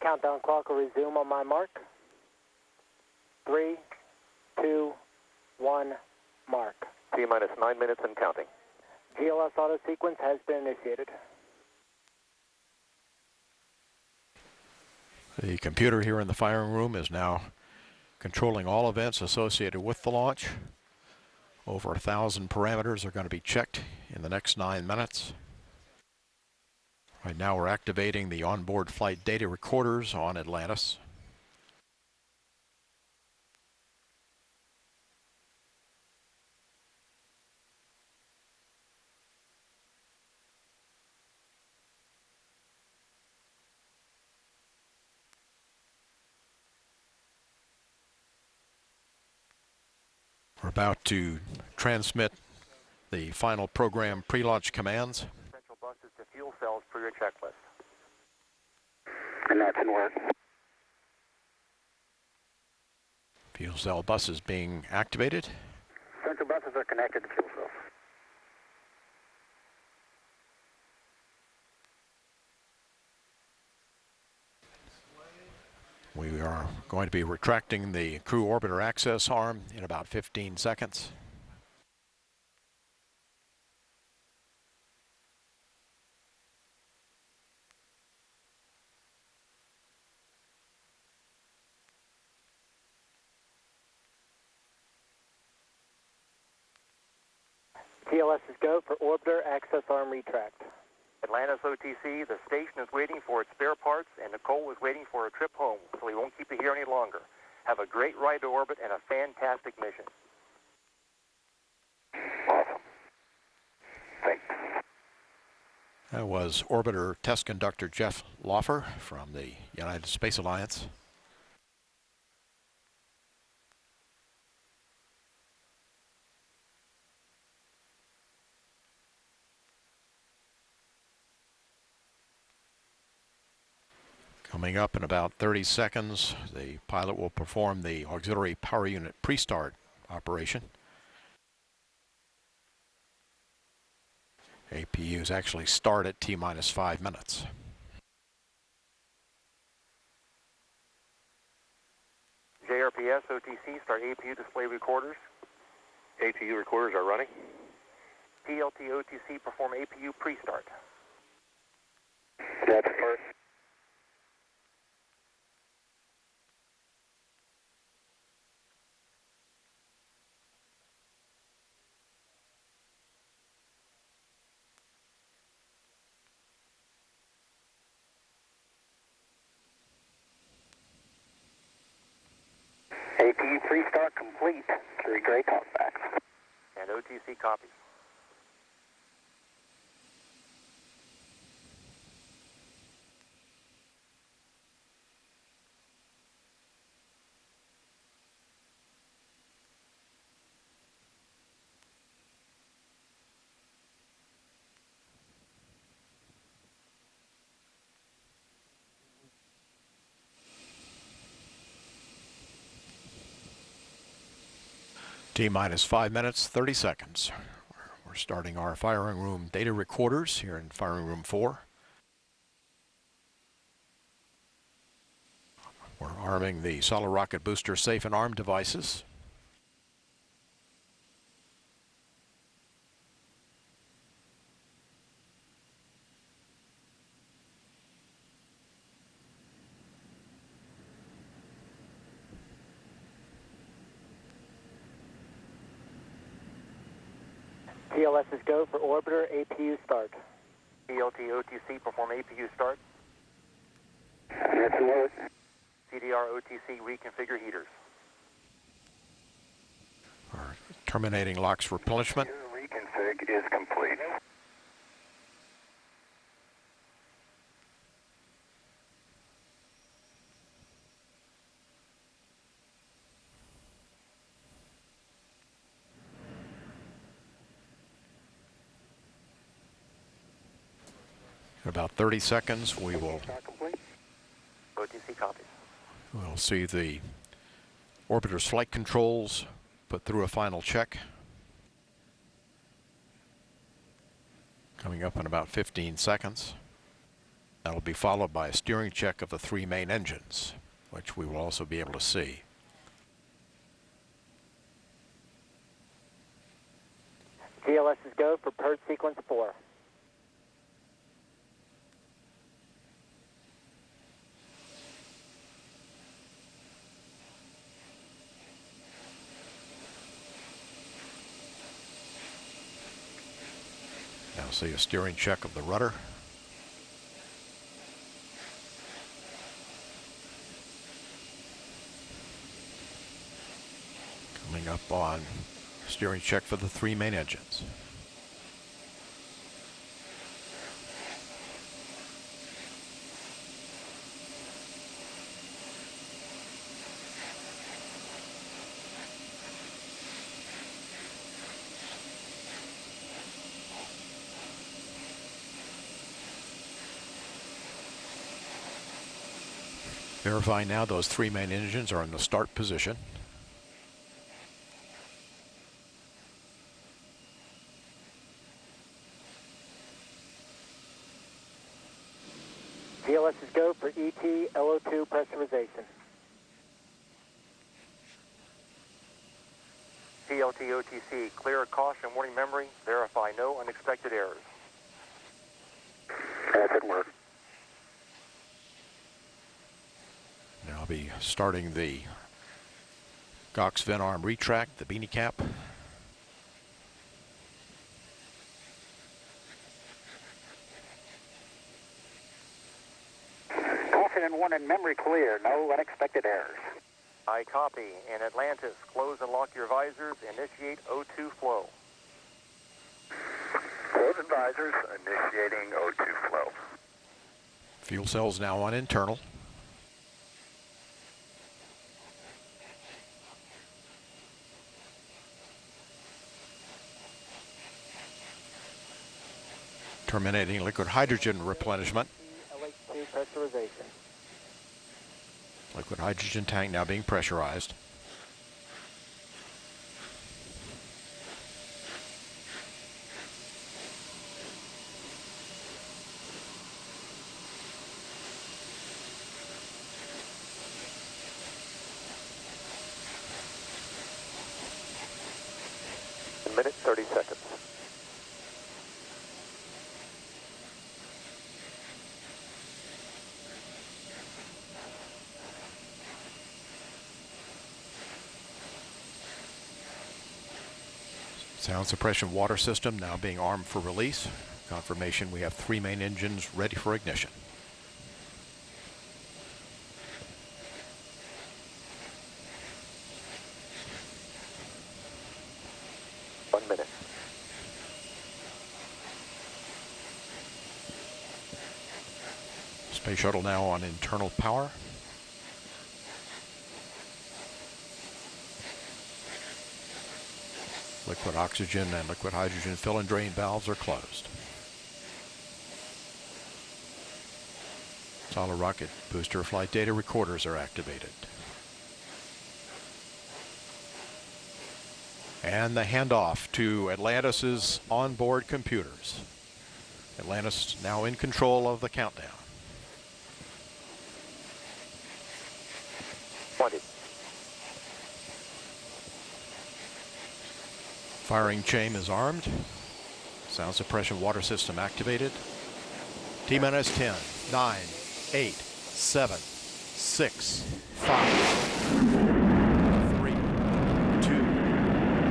Countdown clock will resume on my mark. 3, 2, 1, mark. T-minus 9 minutes and counting. GLS auto sequence has been initiated. The computer here in the firing room is now controlling all events associated with the launch. Over 1,000 parameters are going to be checked in the next 9 minutes. Right now we're activating the onboard flight data recorders on Atlantis. We're about to transmit the final program pre-launch commands. Central buses to fuel cells for your checklist. And that's in work. Fuel cell buses being activated. Central buses are connected to fuel cells. We are going to be retracting the crew orbiter access arm in about 15 seconds. GLS is go for orbiter access arm retract. Atlantis OTC, the station is waiting for its spare parts, and Nicole is waiting for a trip home, so we won't keep you here any longer. Have a great ride to orbit and a fantastic mission. Awesome. Thanks. That was orbiter test conductor Jeff Laufer from the United Space Alliance. Coming up in about 30 seconds, the pilot will perform the auxiliary power unit pre-start operation. APUs actually start at T-minus 5 minutes. JRPS OTC, start APU display recorders. APU recorders are running. PLT OTC, perform APU pre-start. That's first. APU pre-start complete. 3 gray talkbacks. And OTC copies. T-minus 5 minutes, 30 seconds. We're starting our firing room data recorders here in firing room 4. We're arming the solid rocket booster safe and arm devices. GLS is go for orbiter APU start. PLT OTC, perform APU start. That's in work. CDR OTC, reconfigure heaters. Our terminating LOX replenishment. Your reconfig is complete. In about 30 seconds, we will OTC copies. we'll see the orbiter's flight controls put through a final check. Coming up in about 15 seconds. That'll be followed by a steering check of the 3 main engines, which we will also be able to see. GLS is go for purge sequence 4. Now see a steering check of the rudder. Coming up on steering check for the 3 main engines. Verifying now those 3 main engines are in the start position. GLS is go for ET LO2 pressurization. TLT OTC, clear caution warning memory, verify no unexpected errors. Good work. Now I'll be starting the Cox vent arm retract, the beanie cap. Caution and warning memory clear. No unexpected errors. I copy. In Atlantis, close and lock your visors, initiate O2 flow. Close advisors, initiating O2 flow. Fuel cells now on internal. Terminating liquid hydrogen replenishment. LH2 pressurization. Liquid hydrogen tank now being pressurized. A minute, 30 seconds. Sound suppression water system now being armed for release. Confirmation we have 3 main engines ready for ignition. One minute. Space shuttle now on internal power. Liquid oxygen and liquid hydrogen fill and drain valves are closed. Solid rocket booster flight data recorders are activated. And the handoff to Atlantis' onboard computers. Atlantis now in control of the countdown. 20. Firing chain is armed. Sound suppression water system activated. T-minus 10, 9, 8, 7, 6, 5, 4, 3, 2,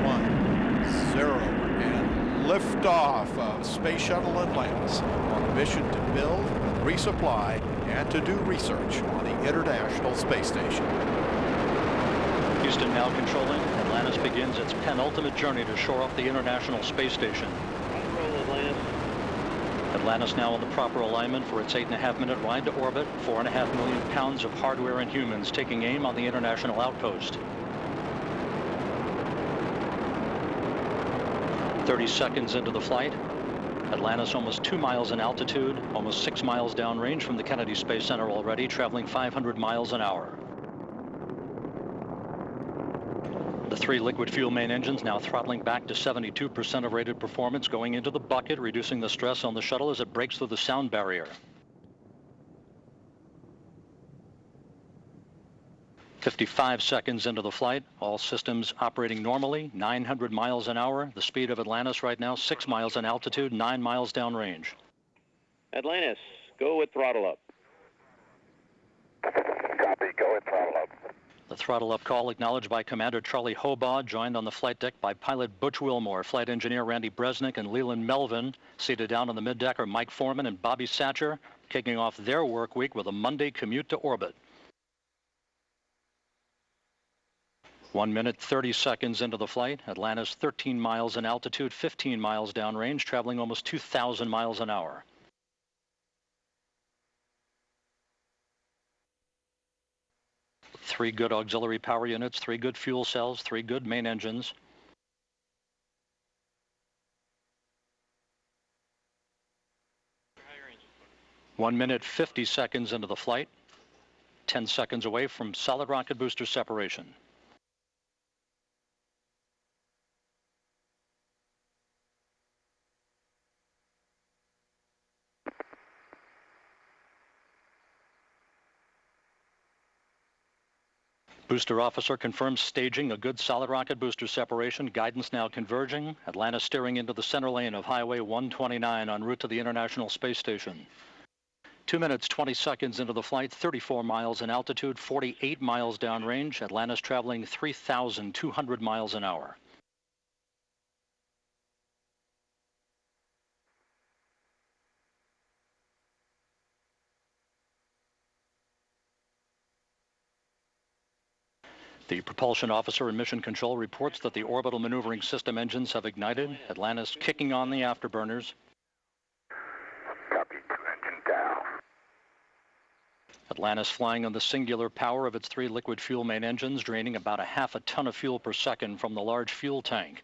1, 0. And liftoff of Space Shuttle Atlantis on a mission to build, resupply, and to do research on the International Space Station. Houston now controlling. Atlantis begins its penultimate journey to shore up the International Space Station. Atlantis now in the proper alignment for its 8.5-minute ride to orbit. 4.5 million pounds of hardware and humans taking aim on the International Outpost. 30 seconds into the flight. Atlantis almost 2 miles in altitude, almost 6 miles downrange from the Kennedy Space Center already, traveling 500 miles an hour. The 3 liquid fuel main engines now throttling back to 72% of rated performance, going into the bucket, reducing the stress on the shuttle as it breaks through the sound barrier. 55 seconds into the flight, all systems operating normally, 900 miles an hour. The speed of Atlantis right now, 6 miles in altitude, 9 miles downrange. Atlantis, go with throttle up. Copy, go with throttle up. The throttle up call acknowledged by Commander Charlie Hobaugh, joined on the flight deck by pilot Butch Wilmore, flight engineer Randy Bresnick, and Leland Melvin. Seated down on the middeck are Mike Foreman and Bobby Satcher, kicking off their work week with a Monday commute to orbit. 1 minute, 30 seconds into the flight, Atlantis 13 miles in altitude, 15 miles downrange, traveling almost 2,000 miles an hour. Three good auxiliary power units, 3 good fuel cells, 3 good main engines. One minute, 50 seconds into the flight, 10 seconds away from solid rocket booster separation. Booster officer confirms staging a good solid rocket booster separation. Guidance now converging. Atlantis steering into the center lane of Highway 129 en route to the International Space Station. 2 minutes, 20 seconds into the flight, 34 miles in altitude, 48 miles downrange. Atlantis traveling 3,200 miles an hour. The propulsion officer in mission control reports that the orbital maneuvering system engines have ignited. Atlantis kicking on the afterburners. Copy, 2 engine down. Atlantis flying on the singular power of its 3 liquid fuel main engines, draining about a half a ton of fuel per second from the large fuel tank.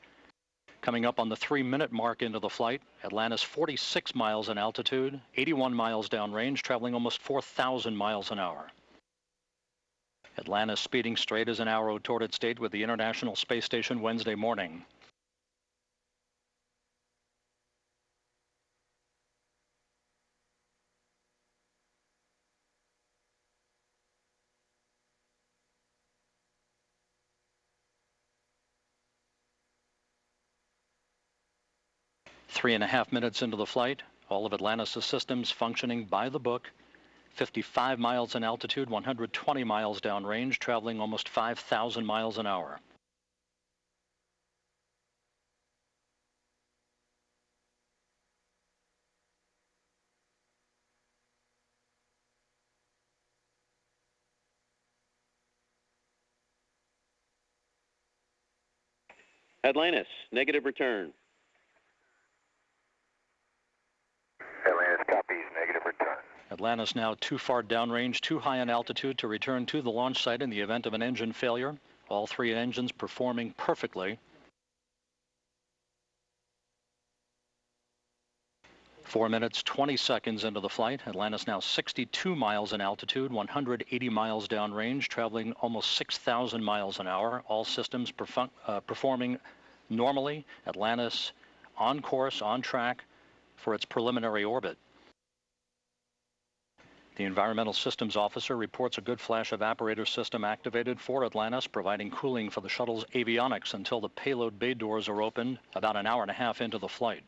Coming up on the 3-minute mark into the flight, Atlantis 46 miles in altitude, 81 miles downrange, traveling almost 4,000 miles an hour. Atlantis speeding straight as an arrow toward its date with the International Space Station Wednesday morning. Three and a half minutes into the flight, all of Atlantis' systems functioning by the book. 55 miles in altitude, 120 miles downrange, traveling almost 5,000 miles an hour. Atlantis, negative return. Atlantis copies, negative return. Atlantis now too far downrange, too high in altitude to return to the launch site in the event of an engine failure. All 3 engines performing perfectly. 4 minutes, 20 seconds into the flight. Atlantis now 62 miles in altitude, 180 miles downrange, traveling almost 6,000 miles an hour. All systems performing normally. Atlantis on course, on track for its preliminary orbit. The Environmental Systems Officer reports a good flash evaporator system activated for Atlantis, providing cooling for the shuttle's avionics until the payload bay doors are opened about an hour and a half into the flight.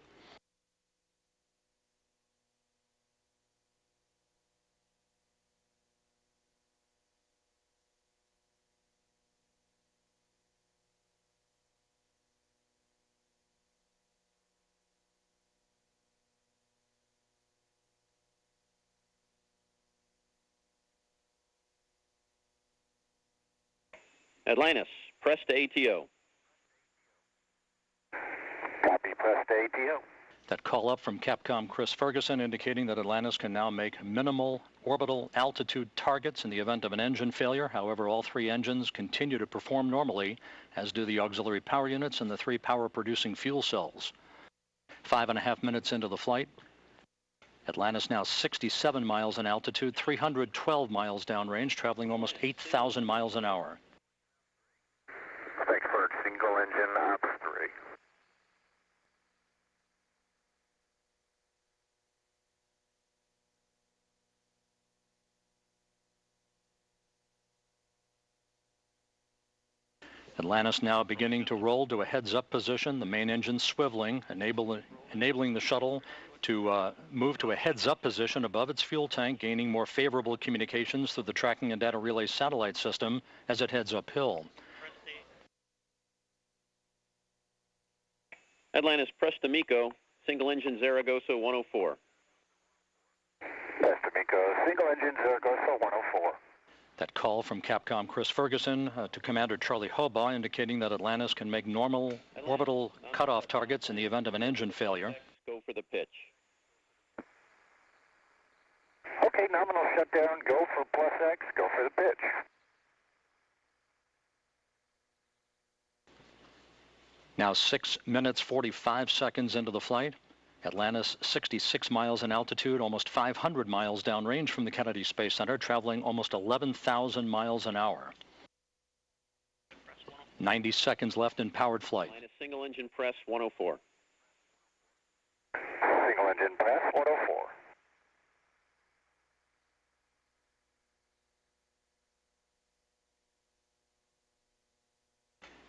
Atlantis, press to ATO. Copy, press to ATO. That call up from Capcom Chris Ferguson indicating that Atlantis can now make minimal orbital altitude targets in the event of an engine failure. However, all 3 engines continue to perform normally, as do the auxiliary power units and the 3 power-producing fuel cells. 5.5 minutes into the flight, Atlantis now 67 miles in altitude, 312 miles downrange, traveling almost 8,000 miles an hour. Thanks for single engine ops 3. Atlantis now beginning to roll to a heads-up position, the main engine swiveling, enabling the shuttle to move to a heads-up position above its fuel tank, gaining more favorable communications through the tracking and data relay satellite system as it heads uphill. Atlantis, press to MECO, single engine Zaragoza 104. Press to MECO, single engine Zaragoza 104. That call from Capcom Chris Ferguson to Commander Charlie Hobaugh indicating that Atlantis can make normal orbital cutoff targets in the event of an engine failure. Go for the pitch. Okay, nominal shutdown, go for plus X, go for the pitch. Now 6 minutes 45 seconds into the flight. Atlantis 66 miles in altitude, almost 500 miles downrange from the Kennedy Space Center, traveling almost 11,000 miles an hour. 90 seconds left in powered flight. Atlantis, single engine press 104. Single engine press 104.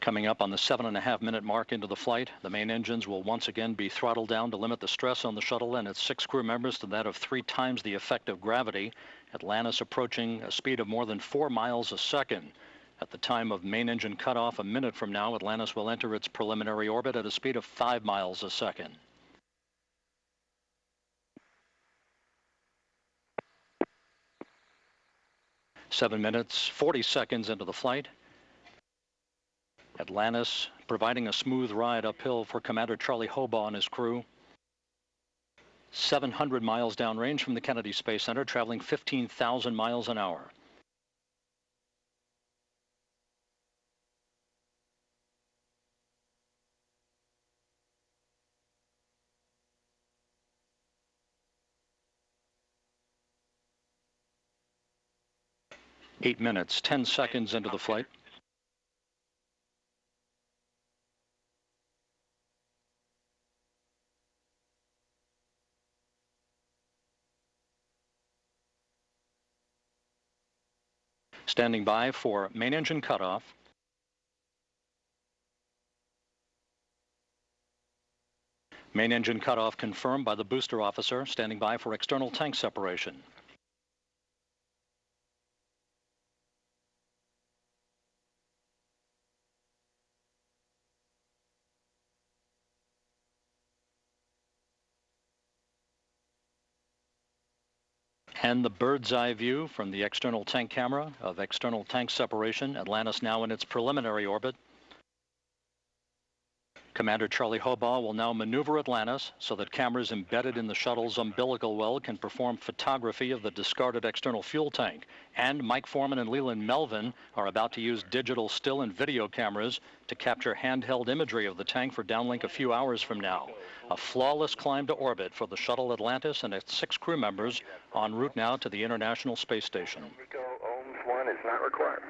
Coming up on the 7.5-minute mark into the flight, the main engines will once again be throttled down to limit the stress on the shuttle and its 6 crew members to that of 3 times the effect of gravity. Atlantis approaching a speed of more than 4 miles a second. At the time of main engine cutoff a minute from now, Atlantis will enter its preliminary orbit at a speed of 5 miles a second. Seven minutes, 40 seconds into the flight. Atlantis providing a smooth ride uphill for Commander Charlie Hobaugh and his crew. 700 miles downrange from the Kennedy Space Center, traveling 15,000 miles an hour. Eight minutes, 10 seconds into the flight. Standing by for main engine cutoff. Main engine cutoff confirmed by the booster officer. Standing by for external tank separation. And the bird's eye view from the external tank camera of external tank separation. Atlantis now in its preliminary orbit. Commander Charlie Hobaugh will now maneuver Atlantis so that cameras embedded in the shuttle's umbilical well can perform photography of the discarded external fuel tank. And Mike Foreman and Leland Melvin are about to use digital still and video cameras to capture handheld imagery of the tank for downlink a few hours from now. A flawless climb to orbit for the shuttle Atlantis and its 6 crew members en route now to the International Space Station. MECO ohms 1 is not required.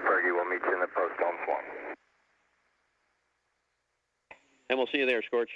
Fergie, we'll meet you in the post ohms 1. And we'll see you there, Scorch.